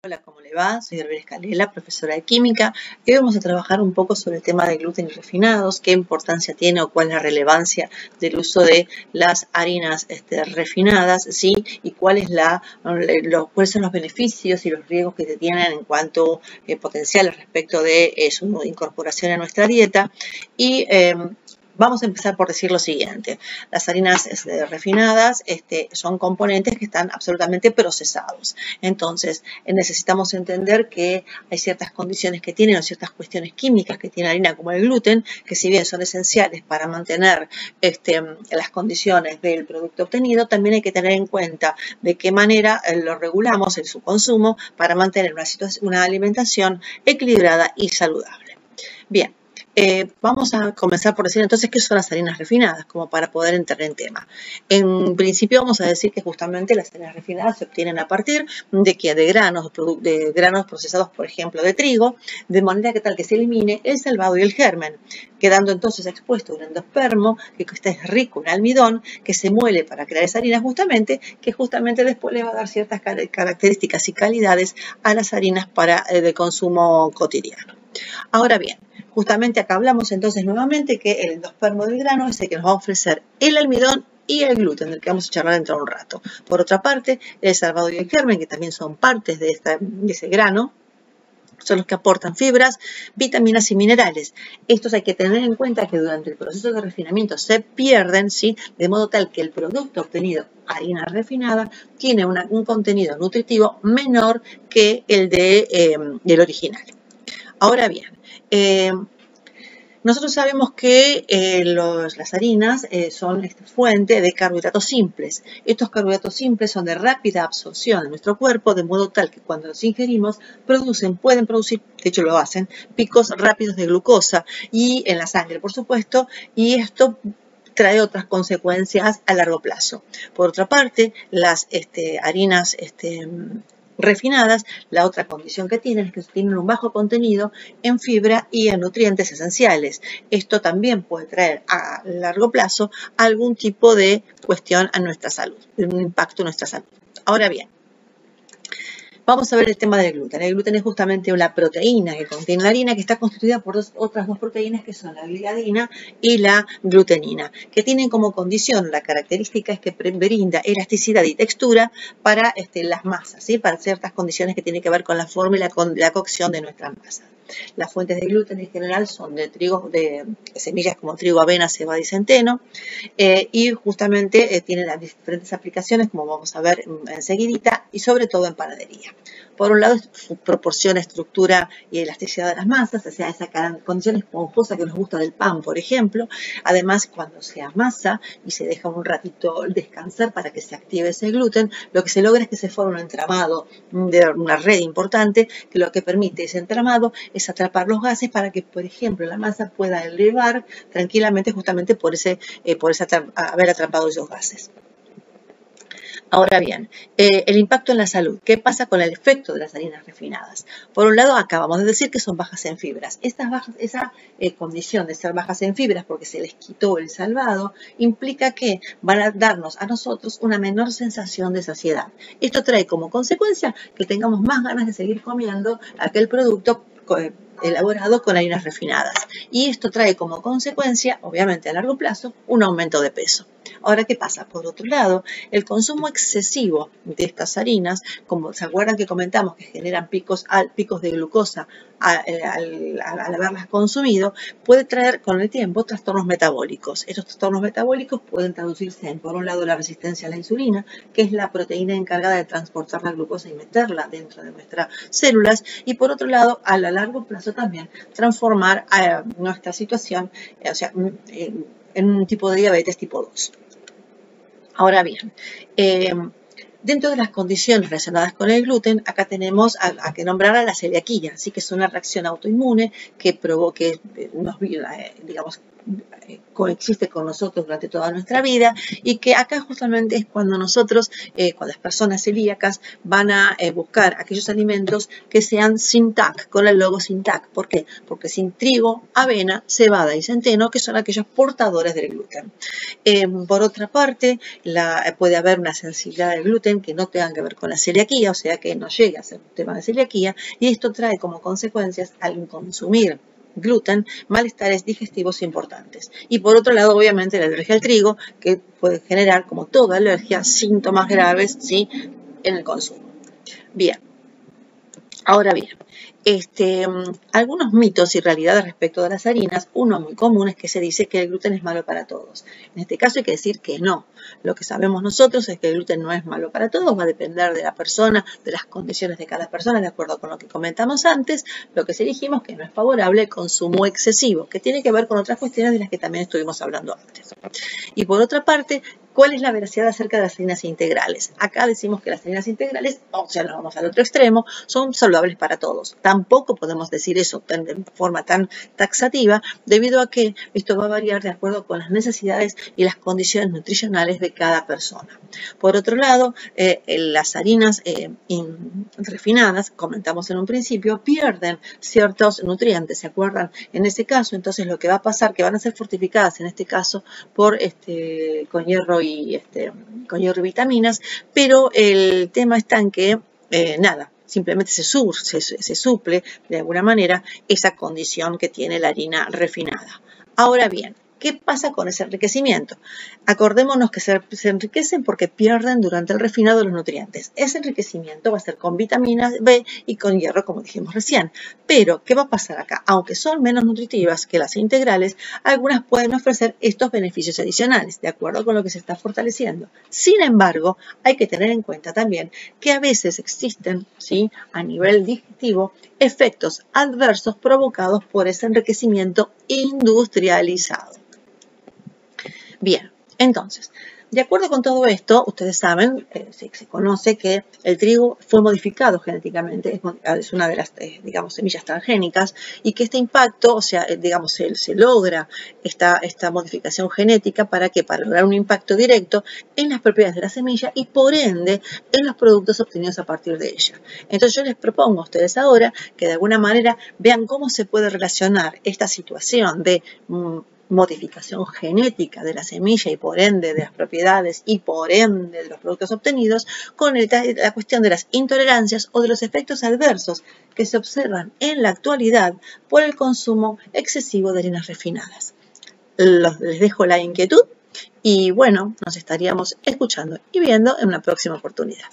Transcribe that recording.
Hola, ¿cómo le va? Soy Gabriela Escalela, profesora de Química. Hoy vamos a trabajar un poco sobre el tema de gluten y refinados, qué importancia tiene o cuál es la relevancia del uso de las harinas refinadas, ¿sí? Y cuáles son los beneficios y los riesgos que se tienen en cuanto potenciales respecto de su incorporación a nuestra dieta. Y vamos a empezar por decir lo siguiente. Las harinas refinadas son componentes que están absolutamente procesados. Entonces, necesitamos entender que hay ciertas condiciones que tienen o ciertas cuestiones químicas que tiene la harina como el gluten, que si bien son esenciales para mantener las condiciones del producto obtenido, también hay que tener en cuenta de qué manera lo regulamos en su consumo para mantener una alimentación equilibrada y saludable. Bien. Vamos a comenzar por decir entonces qué son las harinas refinadas, como para poder entrar en tema. En principio vamos a decir que justamente las harinas refinadas se obtienen a partir de granos procesados, por ejemplo, de trigo, de manera que tal que se elimine el salvado y el germen, quedando entonces expuesto un endospermo que está rico en almidón, que se muele para crear esa harina que justamente después le va a dar ciertas características y calidades a las harinas de consumo cotidiano. Ahora bien, justamente acá hablamos entonces nuevamente que el endospermo del grano es el que nos va a ofrecer el almidón y el gluten, del que vamos a charlar dentro de un rato. Por otra parte, el salvado y el germen, que también son partes de ese grano, son los que aportan fibras, vitaminas y minerales. Estos hay que tener en cuenta que durante el proceso de refinamiento se pierden, ¿sí? De modo tal que el producto obtenido, harina refinada, tiene un contenido nutritivo menor que el del original. Ahora bien, nosotros sabemos que las harinas son fuente de carbohidratos simples. Estos carbohidratos simples son de rápida absorción en nuestro cuerpo, de modo tal que cuando los ingerimos pueden producir, de hecho lo hacen, picos rápidos de glucosa y en la sangre, por supuesto, y esto trae otras consecuencias a largo plazo. Por otra parte, las harinas refinadas, la otra condición que tienen es que tienen un bajo contenido en fibra y en nutrientes esenciales. Esto también puede traer a largo plazo algún tipo de cuestión a nuestra salud, un impacto en nuestra salud. Ahora bien, vamos a ver el tema del gluten. El gluten es justamente una proteína que contiene la harina, que está constituida por otras dos proteínas que son la gliadina y la glutenina, que tienen como condición, la característica es que brinda elasticidad y textura para las masas, ¿sí? Para ciertas condiciones que tienen que ver con la forma y la cocción de nuestras masas. Las fuentes de gluten en general son de semillas como trigo, avena, cebada y centeno, y justamente tienen las diferentes aplicaciones, como vamos a ver enseguidita, y sobre todo en panadería. Por un lado, proporciona estructura y elasticidad de las masas, o sea, esa condición esponjosa que nos gusta del pan, por ejemplo. Además, cuando se amasa y se deja un ratito descansar para que se active ese gluten, lo que se logra es que se forma un entramado de una red importante, que lo que permite ese entramado es atrapar los gases para que, por ejemplo, la masa pueda elevar tranquilamente justamente por haber atrapado esos gases. Ahora bien, el impacto en la salud. ¿Qué pasa con el efecto de las harinas refinadas? Por un lado, acabamos de decir que son bajas en fibras. Esa condición de ser bajas en fibras porque se les quitó el salvado implica que van a darnos a nosotros una menor sensación de saciedad. Esto trae como consecuencia que tengamos más ganas de seguir comiendo aquel producto elaborado con harinas refinadas. Y esto trae como consecuencia, obviamente a largo plazo, un aumento de peso. Ahora, ¿qué pasa? Por otro lado, el consumo excesivo de estas harinas, como se acuerdan que comentamos que generan picos de glucosa al haberlas consumido, puede traer con el tiempo trastornos metabólicos. Estos trastornos metabólicos pueden traducirse en, por un lado, la resistencia a la insulina, que es la proteína encargada de transportar la glucosa y meterla dentro de nuestras células, y por otro lado, a largo plazo también, transformar nuestra situación, en un tipo de diabetes tipo 2. Ahora bien, dentro de las condiciones relacionadas con el gluten, acá tenemos a que nombrar a la celiaquía, así que es una reacción autoinmune que coexiste con nosotros durante toda nuestra vida y que acá justamente es cuando nosotros, cuando las personas celíacas van a buscar aquellos alimentos que sean sin TAC, con el logo sin TAC. ¿Por qué? Porque sin trigo, avena, cebada y centeno, que son aquellos portadores del gluten. Por otra parte, puede haber una sensibilidad del gluten que no tenga que ver con la celiaquía, o sea que no llegue a ser un tema de celiaquía, y esto trae como consecuencias al consumir gluten, malestares digestivos importantes. Y por otro lado, obviamente, la alergia al trigo, que puede generar, como toda alergia, síntomas graves, ¿sí?, en el consumo. Bien. Ahora bien, algunos mitos y realidades respecto de las harinas, uno muy común es que se dice que el gluten es malo para todos. En este caso hay que decir que no. Lo que sabemos nosotros es que el gluten no es malo para todos, va a depender de la persona, de las condiciones de cada persona, de acuerdo con lo que comentamos antes. Lo que sí dijimos que no es favorable el consumo excesivo, que tiene que ver con otras cuestiones de las que también estuvimos hablando antes. Y por otra parte, ¿cuál es la veracidad acerca de las harinas integrales? Acá decimos que las harinas integrales, o sea, nos vamos al otro extremo, son saludables para todos. Tampoco podemos decir eso de forma tan taxativa, debido a que esto va a variar de acuerdo con las necesidades y las condiciones nutricionales de cada persona. Por otro lado, las harinas refinadas, comentamos en un principio, pierden ciertos nutrientes, ¿se acuerdan? En ese caso, entonces lo que va a pasar, que van a ser fortificadas en este caso con hierro y vitaminas, pero el tema está en que simplemente se suple de alguna manera esa condición que tiene la harina refinada. Ahora bien, ¿qué pasa con ese enriquecimiento? Acordémonos que se enriquecen porque pierden durante el refinado los nutrientes. Ese enriquecimiento va a ser con vitamina B y con hierro, como dijimos recién. Pero, ¿qué va a pasar acá? Aunque son menos nutritivas que las integrales, algunas pueden ofrecer estos beneficios adicionales, de acuerdo con lo que se está fortaleciendo. Sin embargo, hay que tener en cuenta también que a veces existen, ¿sí?, a nivel digestivo, efectos adversos provocados por ese enriquecimiento industrializado. Bien, entonces, de acuerdo con todo esto, ustedes saben, se conoce que el trigo fue modificado genéticamente, es una de las, semillas transgénicas, y que este impacto, o sea, se logra esta modificación genética para lograr un impacto directo en las propiedades de la semilla y por ende en los productos obtenidos a partir de ella. Entonces yo les propongo a ustedes ahora que de alguna manera vean cómo se puede relacionar esta situación de modificación genética de la semilla y por ende de las propiedades y por ende de los productos obtenidos con la cuestión de las intolerancias o de los efectos adversos que se observan en la actualidad por el consumo excesivo de harinas refinadas. Les dejo la inquietud y bueno, nos estaríamos escuchando y viendo en una próxima oportunidad.